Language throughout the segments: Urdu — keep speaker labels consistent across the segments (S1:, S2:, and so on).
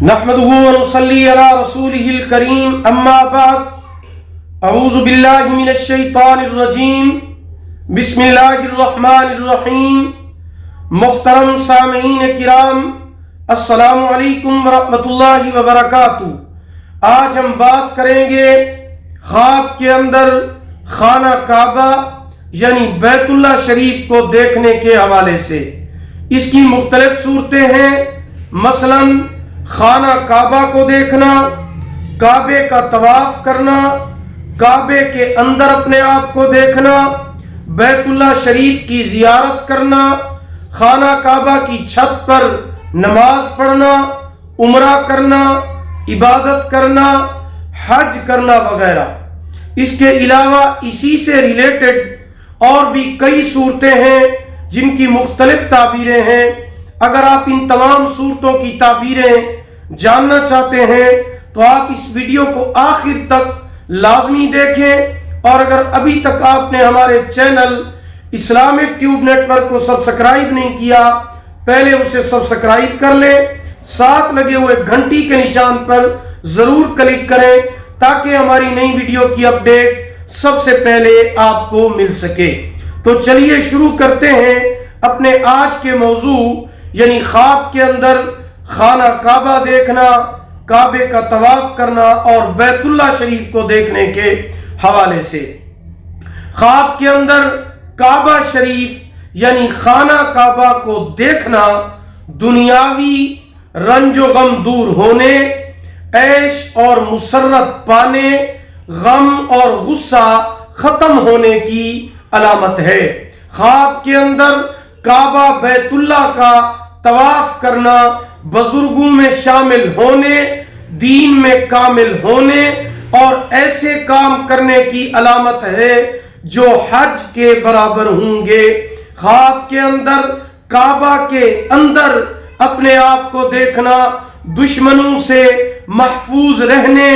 S1: نحمدہ ونصلی علی رسولہ الکریم اما بعد اعوذ باللہ من الشیطان الرجیم بسم اللہ الرحمن الرحیم محترم سامعین کرام السلام علیکم ورحمۃ اللہ وبرکاتہ۔ آج ہم بات کریں گے خواب کے اندر خانہ کعبہ یعنی بیت اللہ شریف کو دیکھنے کے حوالے سے۔ اس کی مختلف صورتیں ہیں، مثلاً خانہ کعبہ کو دیکھنا، کعبے کا طواف کرنا، کعبے کے اندر اپنے آپ کو دیکھنا، بیت اللہ شریف کی زیارت کرنا، خانہ کعبہ کی چھت پر نماز پڑھنا، عمرہ کرنا، عبادت کرنا، حج کرنا وغیرہ۔ اس کے علاوہ اسی سے ریلیٹڈ اور بھی کئی صورتیں ہیں جن کی مختلف تعبیریں ہیں۔ اگر آپ ان تمام صورتوں کی تعبیریں جاننا چاہتے ہیں تو آپ اس ویڈیو کو آخر تک لازمی دیکھیں، اور اگر ابھی تک آپ نے ہمارے channel Islamic tube network کو سبسکرائب نہیں کیا، پہلے اسے سبسکرائب کر لیں، ساتھ لگے ہوئے گھنٹی کے نشان پر ضرور کلک کریں تاکہ ہماری نئی ویڈیو کی اپڈیٹ سب سے پہلے آپ کو مل سکے۔ تو چلیے شروع کرتے ہیں اپنے آج کے موضوع یعنی خواب کے اندر خانہ کعبہ دیکھنا، کعبے کا طواف کرنا اور بیت اللہ شریف کو دیکھنے کے حوالے سے۔ خواب کے اندر کعبہ شریف یعنی خانہ کعبہ کو دیکھنا دنیاوی رنج و غم دور ہونے، عیش اور مسرت پانے، غم اور غصہ ختم ہونے کی علامت ہے۔ خواب کے اندر کعبہ بیت اللہ کا طواف کرنا بزرگوں میں شامل ہونے، دین میں کامل ہونے اور ایسے کام کرنے کی علامت ہے جو حج کے برابر ہوں گے۔ خواب کے اندر کعبہ کے اندر اپنے آپ کو دیکھنا دشمنوں سے محفوظ رہنے،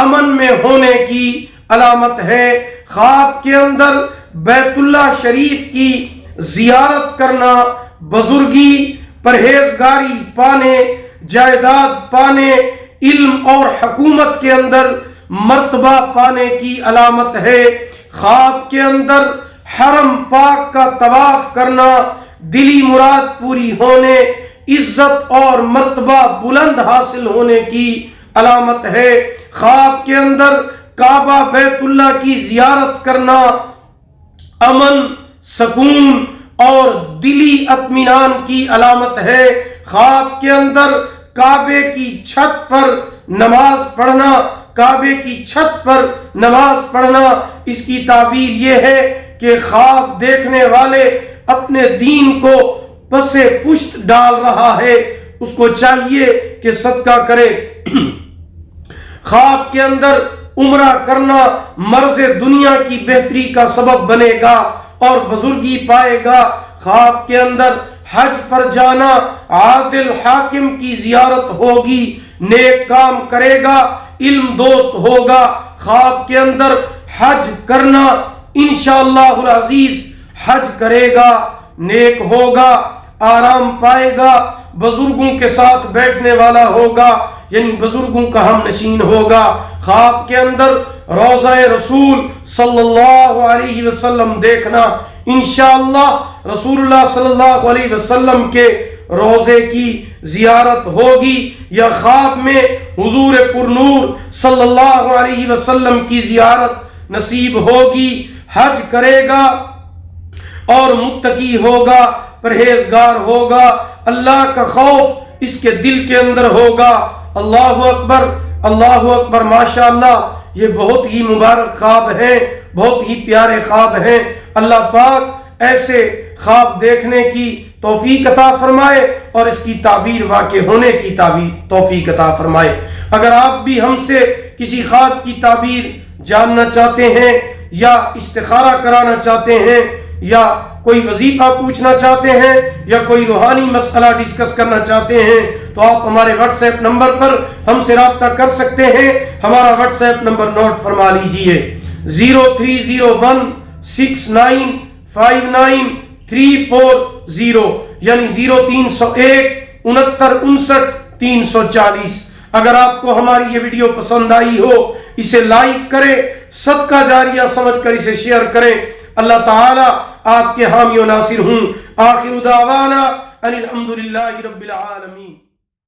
S1: امن میں ہونے کی علامت ہے۔ خواب کے اندر بیت اللہ شریف کی زیارت کرنا بزرگی، پرہیزگاری پانے، جائیداد پانے، علم اور حکومت کے اندر مرتبہ پانے کی علامت ہے۔ خواب کے اندر حرم پاک کا طواف کرنا دلی مراد پوری ہونے، عزت اور مرتبہ بلند حاصل ہونے کی علامت ہے۔ خواب کے اندر کعبہ بیت اللہ کی زیارت کرنا امن، سکون اور دلی اطمینان کی علامت ہے۔ خواب کے اندر کعبے کی چھت پر نماز پڑھنا، کعبے کی چھت پر نماز پڑھنا، اس کی تعبیر یہ ہے کہ خواب دیکھنے والے اپنے دین کو پس پشت ڈال رہا ہے، اس کو چاہیے کہ صدقہ کرے۔ خواب کے اندر عمرہ کرنا مرض دنیا کی بہتری کا سبب بنے گا اور بزرگی پائے گا۔ خواب کے اندر حج پر جانا عادل حاکم کی زیارت ہوگی، نیک کام کرے گا، علم دوست ہوگا۔ خواب کے اندر حج کرنا انشاءاللہ العزیز حج کرے گا، نیک ہوگا، آرام پائے گا، بزرگوں کے ساتھ بیٹھنے والا ہوگا یعنی بزرگوں کا ہم نشین ہوگا۔ خواب کے اندر روضہ رسول صلی اللہ علیہ وسلم دیکھنا، انشاءاللہ رسول اللہ صلی اللہ علیہ وسلم کے روضے کی زیارت ہوگی یا خواب میں حضور پر نور صلی اللہ علیہ وسلم کی زیارت نصیب ہوگی۔ حج کرے گا اور متقی ہوگا، پرہیزگار ہوگا، اللہ کا خوف اس کے دل کے اندر ہوگا۔ اللہ اکبر، اللہ اکبر، ماشاءاللہ یہ بہت ہی مبارک خواب ہیں، بہت ہی پیارے خواب ہیں۔ اللہ پاک ایسے خواب دیکھنے کی توفیق عطا فرمائے اور اس کی تعبیر واقع ہونے کی توفیق عطا فرمائے۔ اگر آپ بھی ہم سے کسی خواب کی تعبیر جاننا چاہتے ہیں یا استخارہ کرانا چاہتے ہیں یا کوئی وظیفہ پوچھنا چاہتے ہیں یا کوئی روحانی مسئلہ ڈسکس کرنا چاہتے ہیں تو آپ ہمارے واٹس ایپ نمبر پر ہم سے رابطہ کر سکتے ہیں۔ ہمارا واٹس ایپ نمبر نوٹ فرما لیجئے 0301695934 یعنی 0301 6959 340۔ اگر آپ کو ہماری یہ ویڈیو پسند آئی ہو اسے لائک کریں، صدقہ جاریہ سمجھ کر اسے شیئر کریں۔ اللہ تعالی آپ کے حامی و ناصر ہوں۔ آخر دعوانا ان الحمدللہ رب العالمین۔